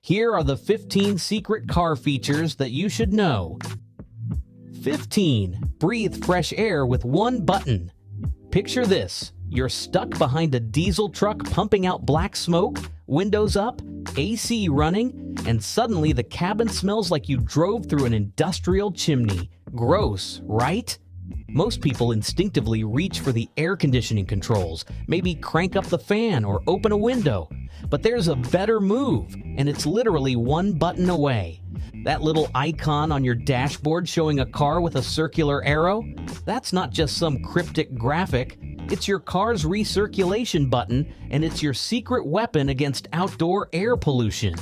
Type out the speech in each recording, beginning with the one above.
Here are the 15 secret car features that you should know. 15. Breathe fresh air with one button. Picture this. You're stuck behind a diesel truck pumping out black smoke, windows up, AC running, and suddenly the cabin smells like you drove through an industrial chimney. Gross, right? Most people instinctively reach for the air conditioning controls, maybe crank up the fan or open a window. But there's a better move, and it's literally one button away. That little icon on your dashboard showing a car with a circular arrow? That's not just some cryptic graphic. It's your car's recirculation button, and it's your secret weapon against outdoor air pollution.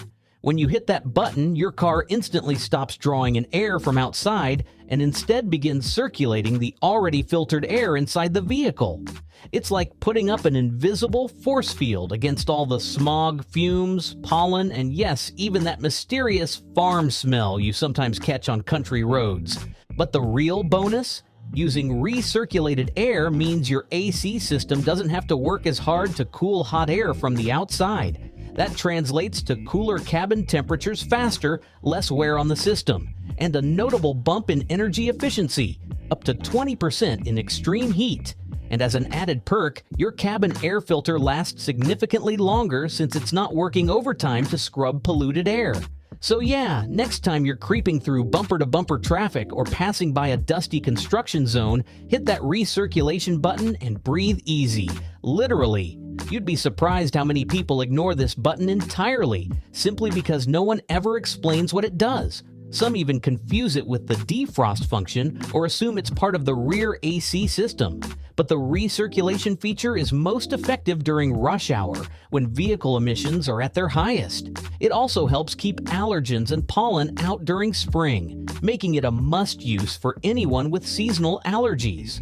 When you hit that button, your car instantly stops drawing in air from outside and instead begins circulating the already filtered air inside the vehicle. It's like putting up an invisible force field against all the smog, fumes, pollen, and yes, even that mysterious farm smell you sometimes catch on country roads. But the real bonus? Using recirculated air means your AC system doesn't have to work as hard to cool hot air from the outside. That translates to cooler cabin temperatures faster, less wear on the system, and a notable bump in energy efficiency, up to 20% in extreme heat. And as an added perk, your cabin air filter lasts significantly longer since it's not working overtime to scrub polluted air. So yeah, next time you're creeping through bumper-to-bumper traffic or passing by a dusty construction zone, hit that recirculation button and breathe easy. Literally. You'd be surprised how many people ignore this button entirely, simply because no one ever explains what it does. Some even confuse it with the defrost function or assume it's part of the rear AC system. But the recirculation feature is most effective during rush hour, when vehicle emissions are at their highest. It also helps keep allergens and pollen out during spring, making it a must-use for anyone with seasonal allergies.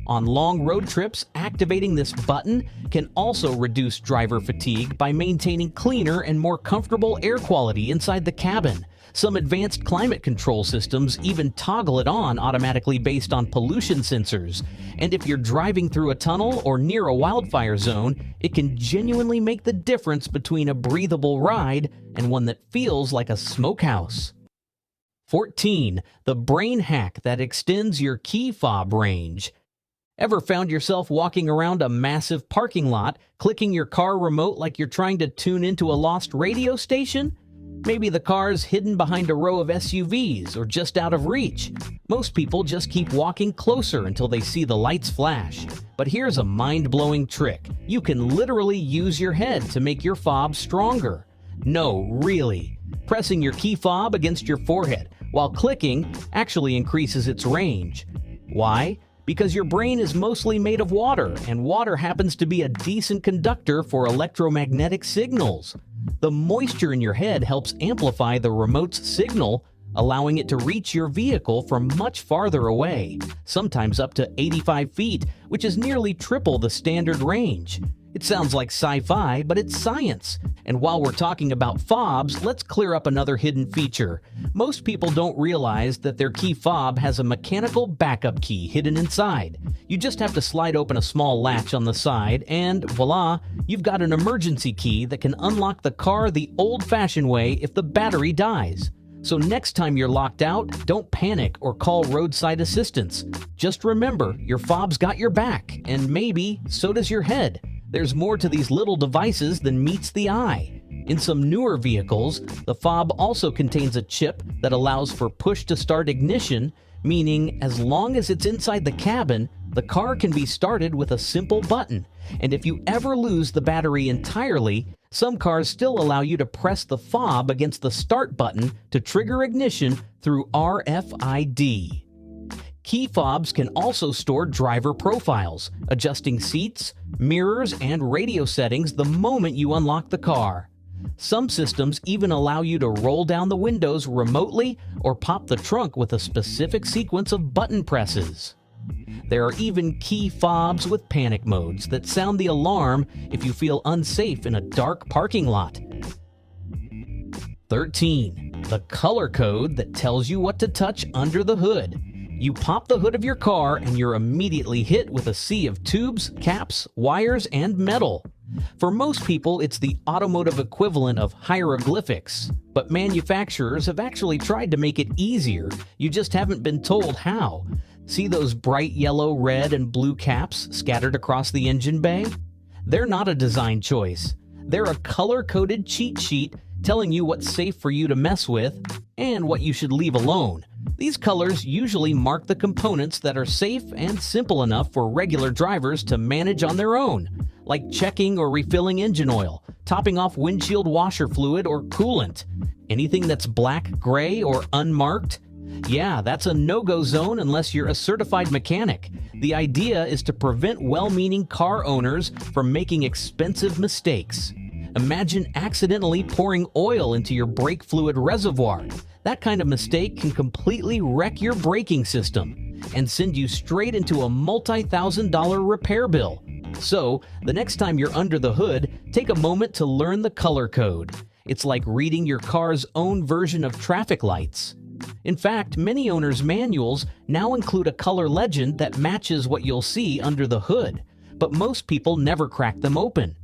On long road trips, activating this button can also reduce driver fatigue by maintaining cleaner and more comfortable air quality inside the cabin. Some advanced climate control systems even toggle it on automatically based on pollution sensors. And if you're driving through a tunnel or near a wildfire zone, it can genuinely make the difference between a breathable ride and one that feels like a smokehouse. 14. The brain hack that extends your key fob range. Ever found yourself walking around a massive parking lot, clicking your car remote like you're trying to tune into a lost radio station? Maybe the car's hidden behind a row of SUVs or just out of reach. Most people just keep walking closer until they see the lights flash. But here's a mind-blowing trick. You can literally use your head to make your fob stronger. No, really. Pressing your key fob against your forehead while clicking actually increases its range. Why? Because your brain is mostly made of water, and water happens to be a decent conductor for electromagnetic signals. The moisture in your head helps amplify the remote's signal, allowing it to reach your vehicle from much farther away, sometimes up to 85 feet, which is nearly triple the standard range. It sounds like sci-fi, but it's science. And while we're talking about fobs, let's clear up another hidden feature. Most people don't realize that their key fob has a mechanical backup key hidden inside. You just have to slide open a small latch on the side, and voila, you've got an emergency key that can unlock the car the old-fashioned way if the battery dies. So next time you're locked out, don't panic or call roadside assistance. Just remember, your fob's got your back, and maybe so does your head. There's more to these little devices than meets the eye. In some newer vehicles, the fob also contains a chip that allows for push-to-start ignition, meaning as long as it's inside the cabin, the car can be started with a simple button. And if you ever lose the battery entirely, some cars still allow you to press the fob against the start button to trigger ignition through RFID. Key fobs can also store driver profiles, adjusting seats, mirrors, and radio settings the moment you unlock the car. Some systems even allow you to roll down the windows remotely or pop the trunk with a specific sequence of button presses. There are even key fobs with panic modes that sound the alarm if you feel unsafe in a dark parking lot. 13. The color code that tells you what to touch under the hood. You pop the hood of your car and you're immediately hit with a sea of tubes, caps, wires, and metal. For most people, it's the automotive equivalent of hieroglyphics, but manufacturers have actually tried to make it easier. You just haven't been told how. See those bright yellow, red, and blue caps scattered across the engine bay? They're not a design choice. They're a color-coded cheat sheet telling you what's safe for you to mess with and what you should leave alone. These colors usually mark the components that are safe and simple enough for regular drivers to manage on their own, like checking or refilling engine oil, topping off windshield washer fluid or coolant. Anything that's black, gray, or unmarked? Yeah, that's a no-go zone unless you're a certified mechanic. The idea is to prevent well-meaning car owners from making expensive mistakes. Imagine accidentally pouring oil into your brake fluid reservoir. That kind of mistake can completely wreck your braking system and send you straight into a multi-thousand-dollar repair bill. So, the next time you're under the hood, take a moment to learn the color code. It's like reading your car's own version of traffic lights. In fact, many owners' manuals now include a color legend that matches what you'll see under the hood, but most people never crack them open.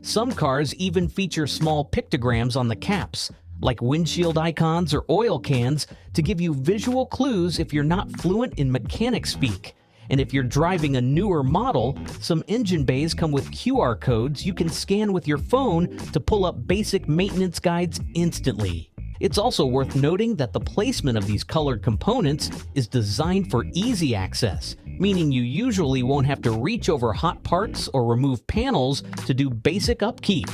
Some cars even feature small pictograms on the caps, like windshield icons or oil cans, to give you visual clues if you're not fluent in mechanic speak. And if you're driving a newer model, some engine bays come with QR codes you can scan with your phone to pull up basic maintenance guides instantly. It's also worth noting that the placement of these colored components is designed for easy access, meaning you usually won't have to reach over hot parts or remove panels to do basic upkeep.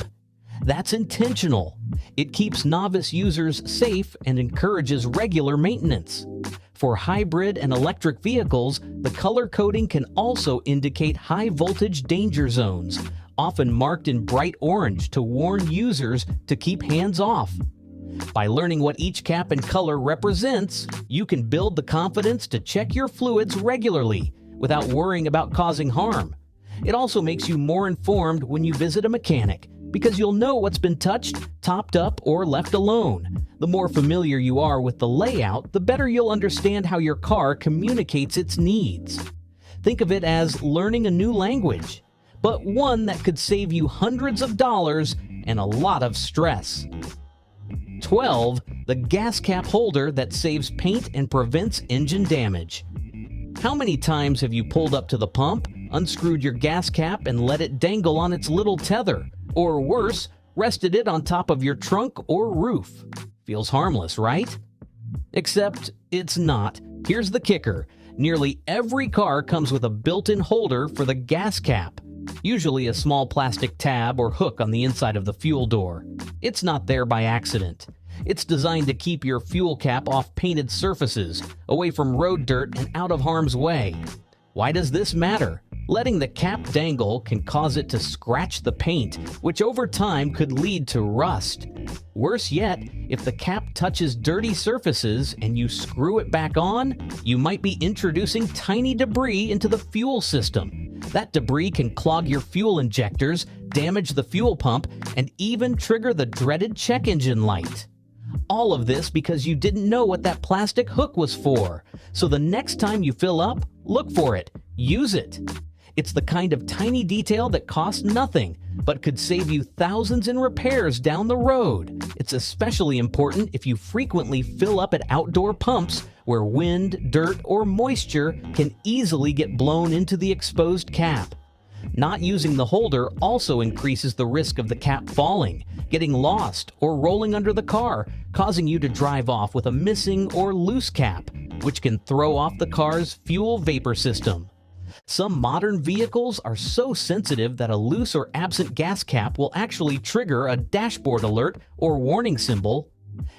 That's intentional. It keeps novice users safe and encourages regular maintenance. For hybrid and electric vehicles, the color coding can also indicate high-voltage danger zones, often marked in bright orange to warn users to keep hands off. By learning what each cap and color represents, you can build the confidence to check your fluids regularly without worrying about causing harm. It also makes you more informed when you visit a mechanic, because you'll know what's been touched, topped up, or left alone. The more familiar you are with the layout, the better you'll understand how your car communicates its needs. Think of it as learning a new language, but one that could save you hundreds of dollars and a lot of stress. 12. The gas cap holder that saves paint and prevents engine damage. How many times have you pulled up to the pump, unscrewed your gas cap, and let it dangle on its little tether? Or worse, rested it on top of your trunk or roof? Feels harmless, right? Except it's not. Here's the kicker. Nearly every car comes with a built-in holder for the gas cap, usually a small plastic tab or hook on the inside of the fuel door. It's not there by accident. It's designed to keep your fuel cap off painted surfaces, away from road dirt and out of harm's way. Why does this matter? Letting the cap dangle can cause it to scratch the paint, which over time could lead to rust. Worse yet, if the cap touches dirty surfaces and you screw it back on, you might be introducing tiny debris into the fuel system. That debris can clog your fuel injectors, damage the fuel pump, and even trigger the dreaded check engine light. All of this because you didn't know what that plastic hook was for. So the next time you fill up, look for it, use it. It's the kind of tiny detail that costs nothing, but could save you thousands in repairs down the road. It's especially important if you frequently fill up at outdoor pumps where wind, dirt, or moisture can easily get blown into the exposed cap. Not using the holder also increases the risk of the cap falling, getting lost, or rolling under the car, causing you to drive off with a missing or loose cap, which can throw off the car's fuel vapor system. Some modern vehicles are so sensitive that a loose or absent gas cap will actually trigger a dashboard alert or warning symbol.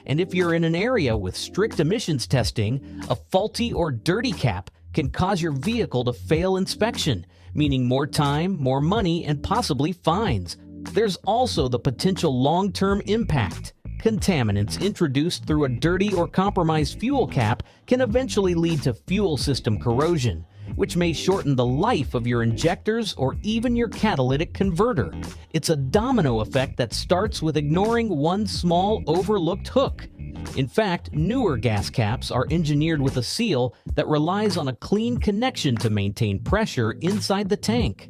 And if you're in an area with strict emissions testing, a faulty or dirty cap can cause your vehicle to fail inspection, meaning more time, more money, and possibly fines. There's also the potential long-term impact. Contaminants introduced through a dirty or compromised fuel cap can eventually lead to fuel system corrosion, which may shorten the life of your injectors or even your catalytic converter. It's a domino effect that starts with ignoring one small overlooked hook. In fact, newer gas caps are engineered with a seal that relies on a clean connection to maintain pressure inside the tank.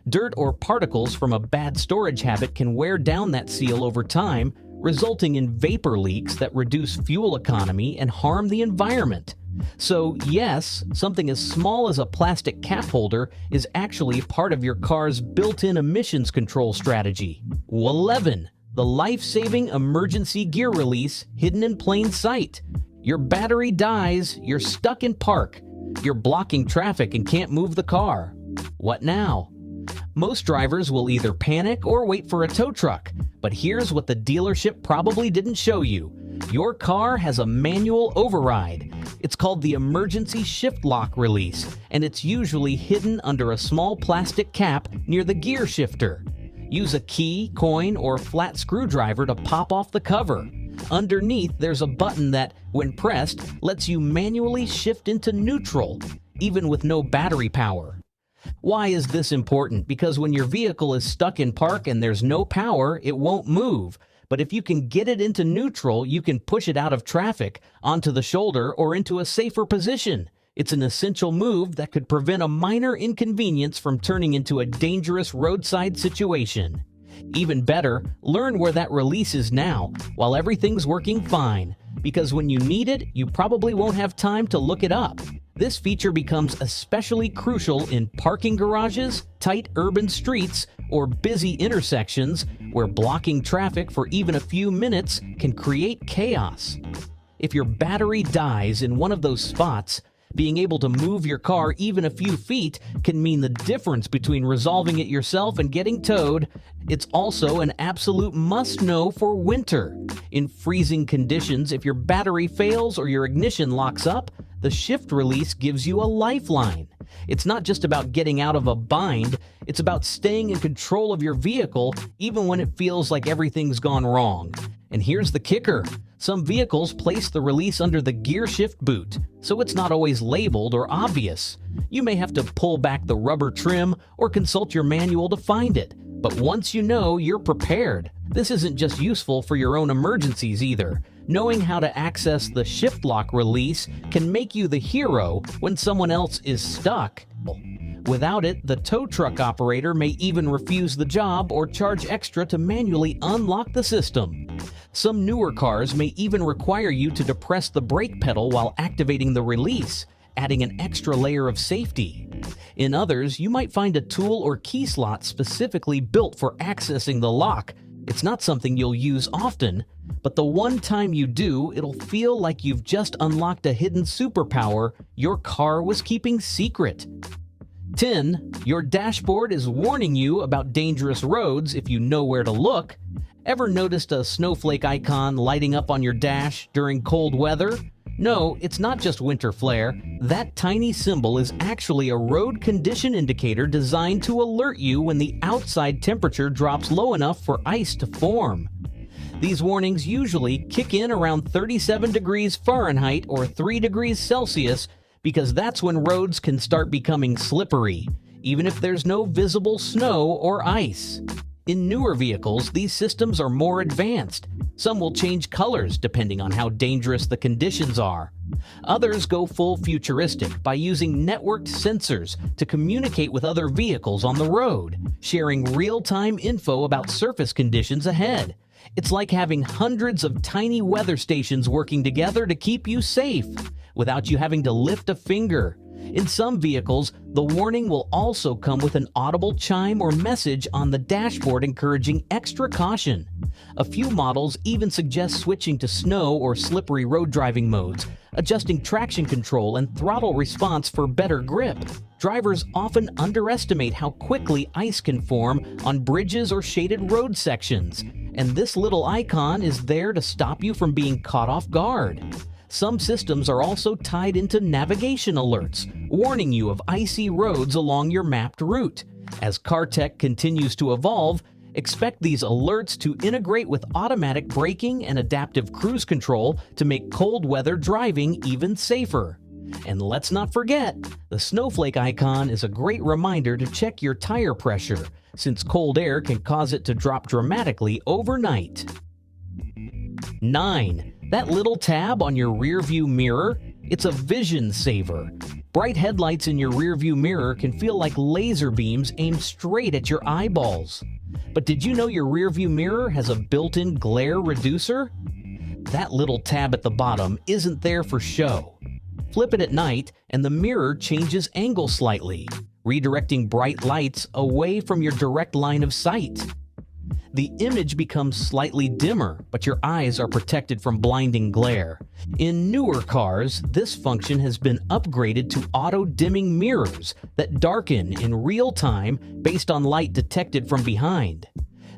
Dirt or particles from a bad storage habit can wear down that seal over time, resulting in vapor leaks that reduce fuel economy and harm the environment. So yes, something as small as a plastic cap holder is actually part of your car's built-in emissions control strategy. 11. The life-saving emergency gear release hidden in plain sight. Your battery dies, you're stuck in park, you're blocking traffic and can't move the car. What now? Most drivers will either panic or wait for a tow truck, but here's what the dealership probably didn't show you. Your car has a manual override. It's called the emergency shift lock release, and it's usually hidden under a small plastic cap near the gear shifter. Use a key, coin, or flat screwdriver to pop off the cover. Underneath, there's a button that, when pressed, lets you manually shift into neutral, even with no battery power. Why is this important? Because when your vehicle is stuck in park and there's no power, it won't move. But if you can get it into neutral, you can push it out of traffic, onto the shoulder, or into a safer position. It's an essential move that could prevent a minor inconvenience from turning into a dangerous roadside situation. Even better, learn where that release is now, while everything's working fine, because when you need it, you probably won't have time to look it up. This feature becomes especially crucial in parking garages, tight urban streets, or busy intersections where blocking traffic for even a few minutes can create chaos. If your battery dies in one of those spots, being able to move your car even a few feet can mean the difference between resolving it yourself and getting towed. It's also an absolute must-know for winter. In freezing conditions, if your battery fails or your ignition locks up, the shift release gives you a lifeline. It's not just about getting out of a bind, it's about staying in control of your vehicle even when it feels like everything's gone wrong. And here's the kicker. Some vehicles place the release under the gear shift boot, so it's not always labeled or obvious. You may have to pull back the rubber trim or consult your manual to find it. But once you know, you're prepared. This isn't just useful for your own emergencies either. Knowing how to access the shift lock release can make you the hero when someone else is stuck. Without it, the tow truck operator may even refuse the job or charge extra to manually unlock the system. Some newer cars may even require you to depress the brake pedal while activating the release, adding an extra layer of safety. In others, you might find a tool or key slot specifically built for accessing the lock. It's not something you'll use often, but the one time you do, it'll feel like you've just unlocked a hidden superpower your car was keeping secret. 10. Your dashboard is warning you about dangerous roads if you know where to look. Ever noticed a snowflake icon lighting up on your dash during cold weather? No, it's not just winter flare. That tiny symbol is actually a road condition indicator designed to alert you when the outside temperature drops low enough for ice to form. These warnings usually kick in around 37 degrees Fahrenheit or 3 degrees Celsius because that's when roads can start becoming slippery, even if there's no visible snow or ice. In newer vehicles, these systems are more advanced. Some will change colors depending on how dangerous the conditions are. Others go full futuristic by using networked sensors to communicate with other vehicles on the road, sharing real-time info about surface conditions ahead. It's like having hundreds of tiny weather stations working together to keep you safe, without you having to lift a finger. In some vehicles, the warning will also come with an audible chime or message on the dashboard encouraging extra caution. A few models even suggest switching to snow or slippery road driving modes, adjusting traction control and throttle response for better grip. Drivers often underestimate how quickly ice can form on bridges or shaded road sections, and this little icon is there to stop you from being caught off guard. Some systems are also tied into navigation alerts, warning you of icy roads along your mapped route. As car tech continues to evolve, expect these alerts to integrate with automatic braking and adaptive cruise control to make cold weather driving even safer. And let's not forget, the snowflake icon is a great reminder to check your tire pressure, since cold air can cause it to drop dramatically overnight. 9. That little tab on your rearview mirror? It's a vision saver. Bright headlights in your rearview mirror can feel like laser beams aimed straight at your eyeballs. But did you know your rearview mirror has a built-in glare reducer? That little tab at the bottom isn't there for show. Flip it at night and the mirror changes angle slightly, redirecting bright lights away from your direct line of sight. The image becomes slightly dimmer, but your eyes are protected from blinding glare. In newer cars, this function has been upgraded to auto-dimming mirrors that darken in real time based on light detected from behind.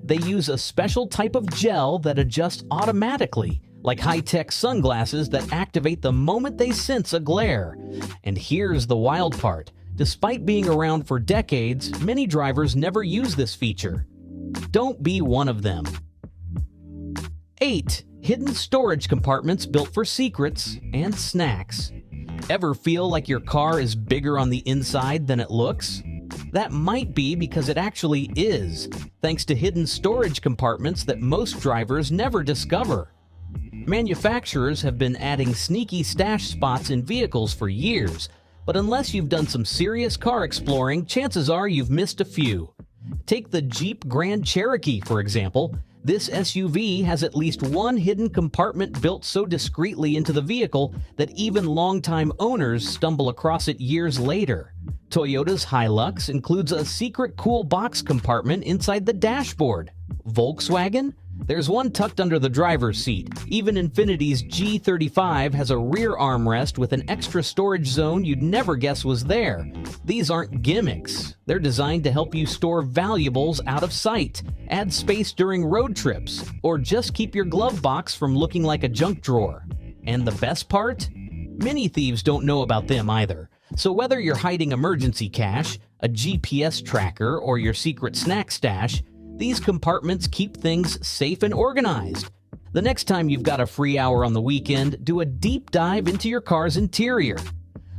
They use a special type of gel that adjusts automatically, like high-tech sunglasses that activate the moment they sense a glare. And here's the wild part. Despite being around for decades, many drivers never use this feature. Don't be one of them. 8. Hidden storage compartments built for secrets and snacks. Ever feel like your car is bigger on the inside than it looks? That might be because it actually is, thanks to hidden storage compartments that most drivers never discover. Manufacturers have been adding sneaky stash spots in vehicles for years, but unless you've done some serious car exploring, chances are you've missed a few. Take the Jeep Grand Cherokee, for example. This SUV has at least one hidden compartment built so discreetly into the vehicle that even longtime owners stumble across it years later. Toyota's Hilux includes a secret cool box compartment inside the dashboard. Volkswagen? There's one tucked under the driver's seat. Even Infinity's G35 has a rear armrest with an extra storage zone you'd never guess was there. These aren't gimmicks. They're designed to help you store valuables out of sight, add space during road trips, or just keep your glove box from looking like a junk drawer. And the best part? Many thieves don't know about them either. So whether you're hiding emergency cash, a GPS tracker, or your secret snack stash, these compartments keep things safe and organized. The next time you've got a free hour on the weekend, do a deep dive into your car's interior.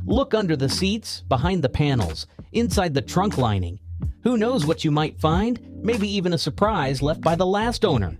Look under the seats, behind the panels, inside the trunk lining. Who knows what you might find? Maybe even a surprise left by the last owner.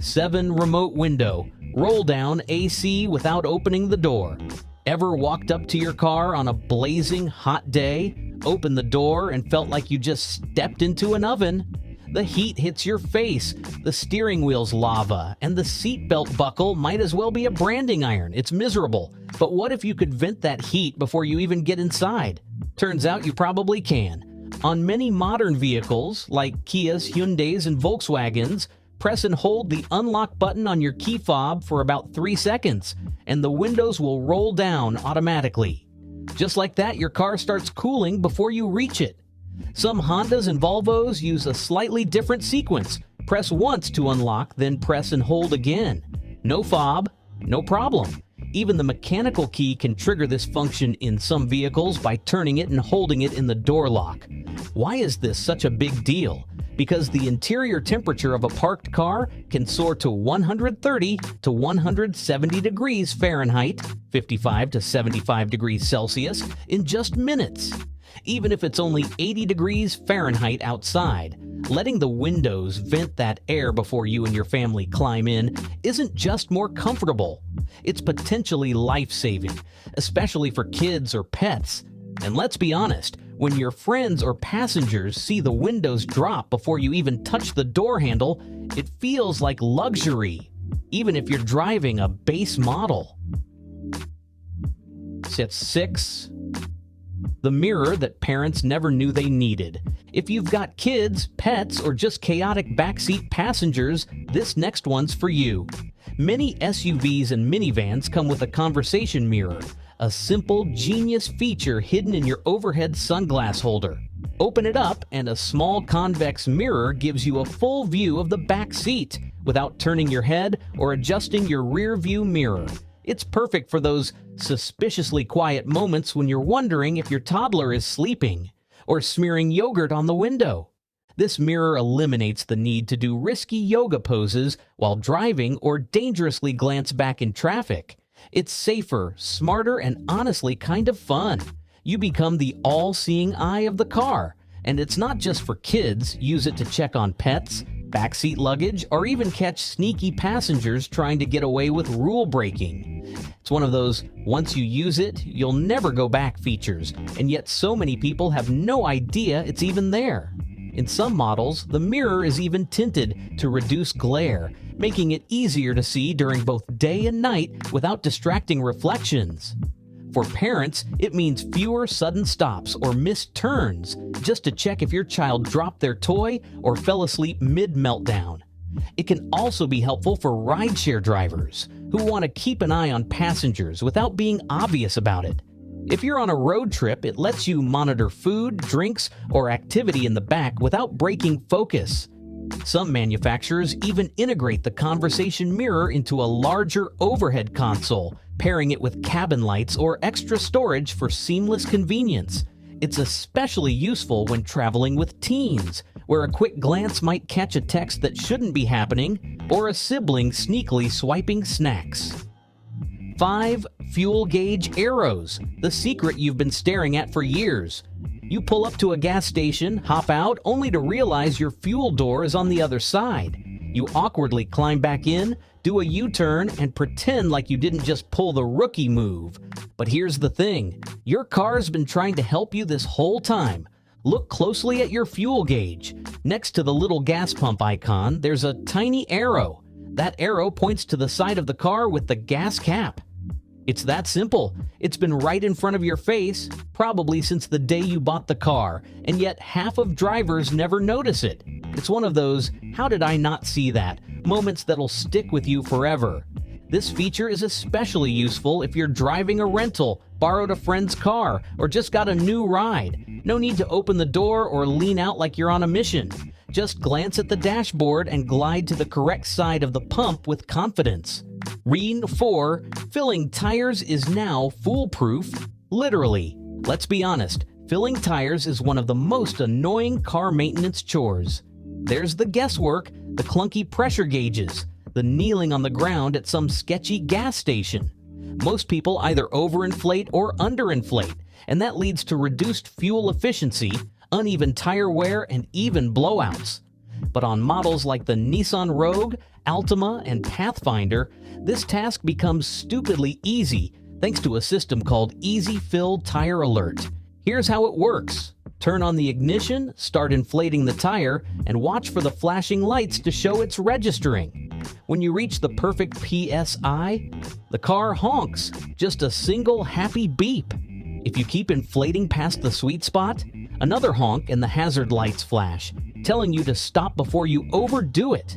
7. Remote window. Roll down AC without opening the door. Ever walked up to your car on a blazing hot day, opened the door, and felt like you just stepped into an oven? The heat hits your face, the steering wheel's lava, and the seatbelt buckle might as well be a branding iron. It's miserable. But what if you could vent that heat before you even get inside? Turns out you probably can. On many modern vehicles, like Kias, Hyundais, and Volkswagens, press and hold the unlock button on your key fob for about 3 seconds, and the windows will roll down automatically. Just like that, your car starts cooling before you reach it. Some Hondas and Volvos use a slightly different sequence. Press once to unlock, then press and hold again. No fob, no problem. Even the mechanical key can trigger this function in some vehicles by turning it and holding it in the door lock. Why is this such a big deal? Because the interior temperature of a parked car can soar to 130 to 170 degrees Fahrenheit, 55 to 75 degrees Celsius, in just minutes. Even if it's only 80 degrees Fahrenheit outside, letting the windows vent that air before you and your family climb in isn't just more comfortable. It's potentially life-saving, especially for kids or pets. And let's be honest, when your friends or passengers see the windows drop before you even touch the door handle, it feels like luxury, even if you're driving a base model. 6. The mirror that parents never knew they needed. If you've got kids, pets, or just chaotic backseat passengers, this next one's for you. Many SUVs and minivans come with a conversation mirror, a simple, genius feature hidden in your overhead sunglass holder. Open it up, and a small convex mirror gives you a full view of the back seat without turning your head or adjusting your rear view mirror. It's perfect for those suspiciously quiet moments when you're wondering if your toddler is sleeping or smearing yogurt on the window. This mirror eliminates the need to do risky yoga poses while driving or dangerously glance back in traffic. It's safer, smarter, and honestly kind of fun. You become the all-seeing eye of the car. And it's not just for kids. Use it to check on pets, backseat luggage, or even catch sneaky passengers trying to get away with rule breaking. It's one of those once you use it, you'll never go back features, and yet so many people have no idea it's even there. In some models, the mirror is even tinted to reduce glare, making it easier to see during both day and night without distracting reflections. For parents, it means fewer sudden stops or missed turns just to check if your child dropped their toy or fell asleep mid-meltdown. It can also be helpful for rideshare drivers who want to keep an eye on passengers without being obvious about it. If you're on a road trip, it lets you monitor food, drinks, or activity in the back without breaking focus. Some manufacturers even integrate the conversation mirror into a larger overhead console, pairing it with cabin lights or extra storage for seamless convenience. It's especially useful when traveling with teens, where a quick glance might catch a text that shouldn't be happening or a sibling sneakily swiping snacks. 5. Fuel gauge arrows, the secret you've been staring at for years. You pull up to a gas station, hop out, only to realize your fuel door is on the other side. You awkwardly climb back in, do a U-turn, and pretend like you didn't just pull the rookie move. But here's the thing, your car's been trying to help you this whole time. Look closely at your fuel gauge. Next to the little gas pump icon, there's a tiny arrow. That arrow points to the side of the car with the gas cap. It's that simple. It's been right in front of your face, probably since the day you bought the car, and yet half of drivers never notice it. It's one of those, how did I not see that, moments that'll stick with you forever. This feature is especially useful if you're driving a rental, borrowed a friend's car, or just got a new ride. No need to open the door or lean out like you're on a mission. Just glance at the dashboard and glide to the correct side of the pump with confidence. Read 4. Filling tires is now foolproof. Literally. Let's be honest, filling tires is one of the most annoying car maintenance chores. There's the guesswork, the clunky pressure gauges, the kneeling on the ground at some sketchy gas station. Most people either overinflate or underinflate, and that leads to reduced fuel efficiency, uneven tire wear, and even blowouts. But on models like the Nissan Rogue, Altima, and Pathfinder, this task becomes stupidly easy thanks to a system called Easy Fill Tire Alert. Here's how it works. Turn on the ignition, start inflating the tire, and watch for the flashing lights to show it's registering. When you reach the perfect PSI, the car honks, just a single happy beep. If you keep inflating past the sweet spot, another honk and the hazard lights flash, telling you to stop before you overdo it.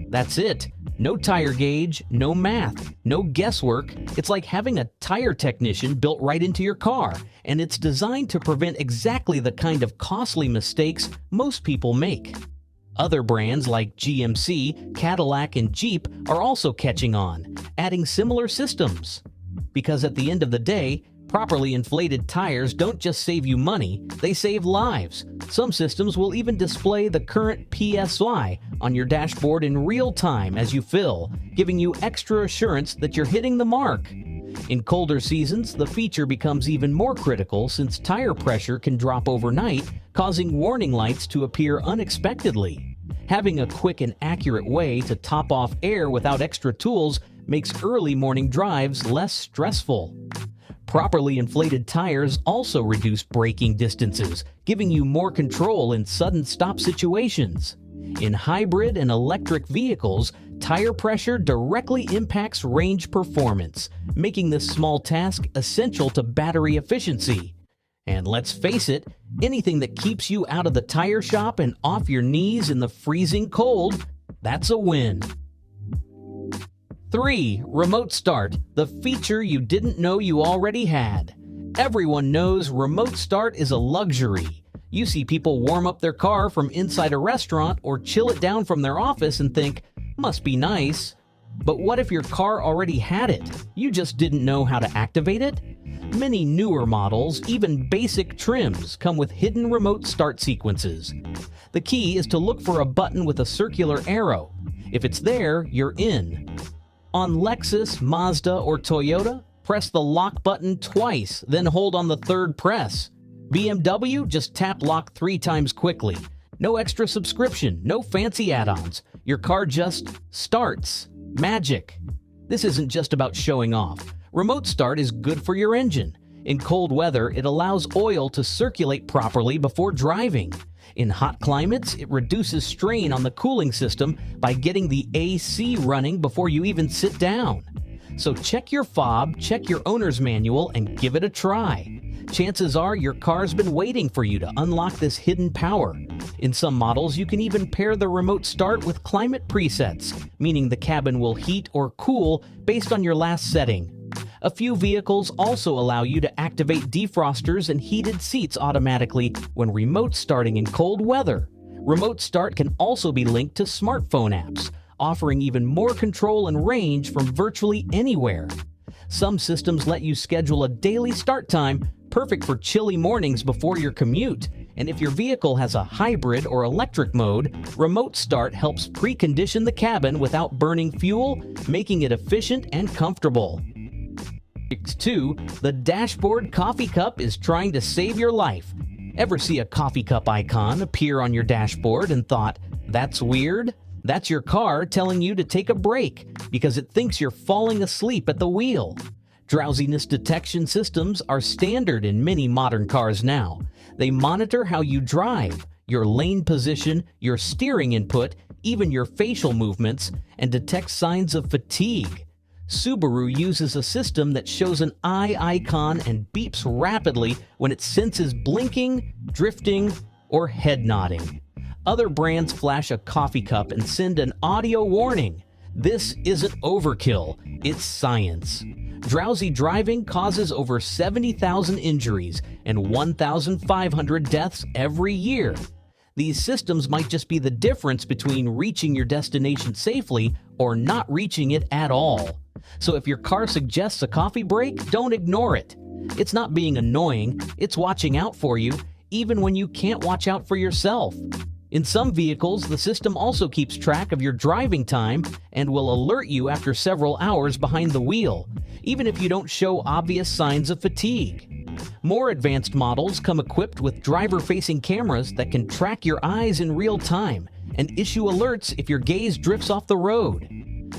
That's it. No tire gauge, no math, no guesswork. It's like having a tire technician built right into your car, and it's designed to prevent exactly the kind of costly mistakes most people make. Other brands like GMC, Cadillac, and Jeep are also catching on, adding similar systems. Because at the end of the day, properly inflated tires don't just save you money, they save lives. Some systems will even display the current PSI on your dashboard in real time as you fill, giving you extra assurance that you're hitting the mark. In colder seasons, the feature becomes even more critical since tire pressure can drop overnight, causing warning lights to appear unexpectedly. Having a quick and accurate way to top off air without extra tools makes early morning drives less stressful. Properly inflated tires also reduce braking distances, giving you more control in sudden stop situations. In hybrid and electric vehicles, tire pressure directly impacts range performance, making this small task essential to battery efficiency. And let's face it, anything that keeps you out of the tire shop and off your knees in the freezing cold, that's a win. 3. Remote Start, the feature you didn't know you already had. Everyone knows remote start is a luxury. You see people warm up their car from inside a restaurant or chill it down from their office and think, must be nice. But what if your car already had it? You just didn't know how to activate it? Many newer models, even basic trims, come with hidden remote start sequences. The key is to look for a button with a circular arrow. If it's there, you're in. On Lexus, Mazda, or Toyota, press the lock button twice, then hold on the third press. BMW, just tap lock 3 times quickly. No extra subscription, no fancy add-ons. Your car just starts. Magic. This isn't just about showing off. Remote start is good for your engine. In cold weather, it allows oil to circulate properly before driving. In hot climates, it reduces strain on the cooling system by getting the AC running before you even sit down. So check your fob, check your owner's manual, and give it a try. Chances are your car's been waiting for you to unlock this hidden power. In some models, you can even pair the remote start with climate presets, meaning the cabin will heat or cool based on your last setting. A few vehicles also allow you to activate defrosters and heated seats automatically when remote starting in cold weather. Remote start can also be linked to smartphone apps, offering even more control and range from virtually anywhere. Some systems let you schedule a daily start time, perfect for chilly mornings before your commute. And if your vehicle has a hybrid or electric mode, remote start helps precondition the cabin without burning fuel, making it efficient and comfortable. 2. The dashboard coffee cup is trying to save your life. Ever see a coffee cup icon appear on your dashboard and thought, "That's weird"? That's your car telling you to take a break because it thinks you're falling asleep at the wheel. Drowsiness detection systems are standard in many modern cars now. They monitor how you drive, your lane position, your steering input, even your facial movements, and detect signs of fatigue. Subaru uses a system that shows an eye icon and beeps rapidly when it senses blinking, drifting, or head nodding. Other brands flash a coffee cup and send an audio warning. This isn't overkill, it's science. Drowsy driving causes over 70,000 injuries and 1,500 deaths every year. These systems might just be the difference between reaching your destination safely or not reaching it at all. So if your car suggests a coffee break, don't ignore it. It's not being annoying, it's watching out for you, even when you can't watch out for yourself. In some vehicles, the system also keeps track of your driving time and will alert you after several hours behind the wheel, even if you don't show obvious signs of fatigue. More advanced models come equipped with driver-facing cameras that can track your eyes in real time and issue alerts if your gaze drifts off the road.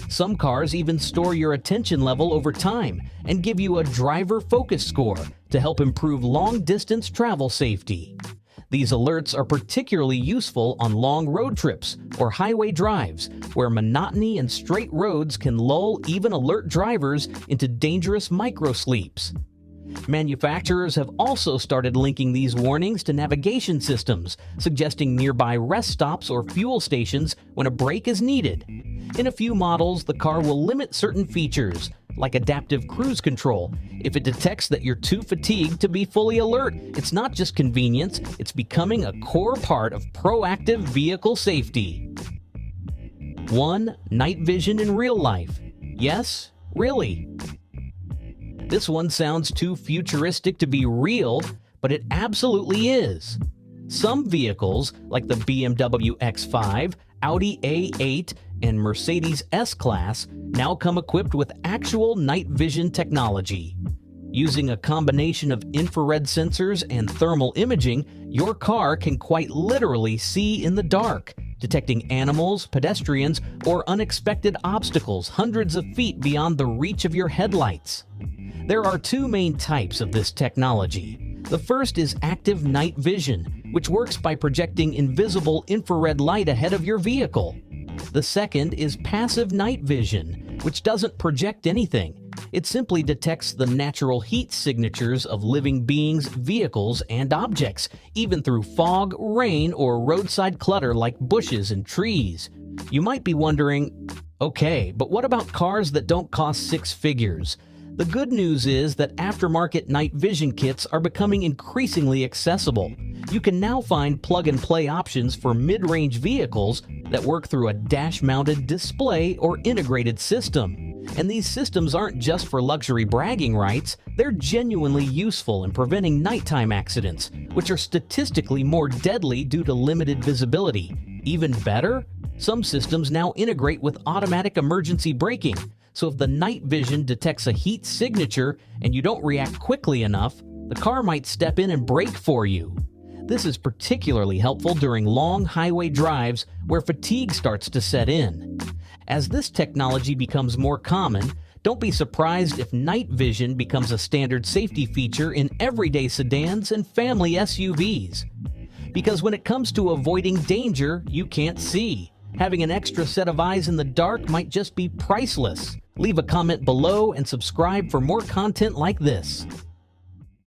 Some cars even store your attention level over time and give you a driver focus score to help improve long-distance travel safety. These alerts are particularly useful on long road trips or highway drives, where monotony and straight roads can lull even alert drivers into dangerous microsleeps. Manufacturers have also started linking these warnings to navigation systems, suggesting nearby rest stops or fuel stations when a break is needed. In a few models, the car will limit certain features, like adaptive cruise control, if it detects that you're too fatigued to be fully alert. It's not just convenience, it's becoming a core part of proactive vehicle safety. 1. Night vision in real life. Yes? Really? This one sounds too futuristic to be real, but it absolutely is. Some vehicles, like the BMW X5, Audi A8, and Mercedes S-Class, now come equipped with actual night vision technology. Using a combination of infrared sensors and thermal imaging, your car can quite literally see in the dark, detecting animals, pedestrians, or unexpected obstacles hundreds of feet beyond the reach of your headlights. There are two main types of this technology. The first is active night vision, which works by projecting invisible infrared light ahead of your vehicle. The second is passive night vision, which doesn't project anything. It simply detects the natural heat signatures of living beings, vehicles, and objects, even through fog, rain, or roadside clutter like bushes and trees. You might be wondering, okay, but what about cars that don't cost six figures? The good news is that aftermarket night vision kits are becoming increasingly accessible. You can now find plug-and-play options for mid-range vehicles that work through a dash-mounted display or integrated system. And these systems aren't just for luxury bragging rights, they're genuinely useful in preventing nighttime accidents, which are statistically more deadly due to limited visibility. Even better, some systems now integrate with automatic emergency braking, so if the night vision detects a heat signature and you don't react quickly enough, the car might step in and brake for you. This is particularly helpful during long highway drives where fatigue starts to set in. As this technology becomes more common, Don't be surprised if night vision becomes a standard safety feature in everyday sedans and family SUVs. Because when it comes to avoiding danger, you can't see. Having an extra set of eyes in the dark might just be priceless. Leave a comment below and subscribe for more content like this.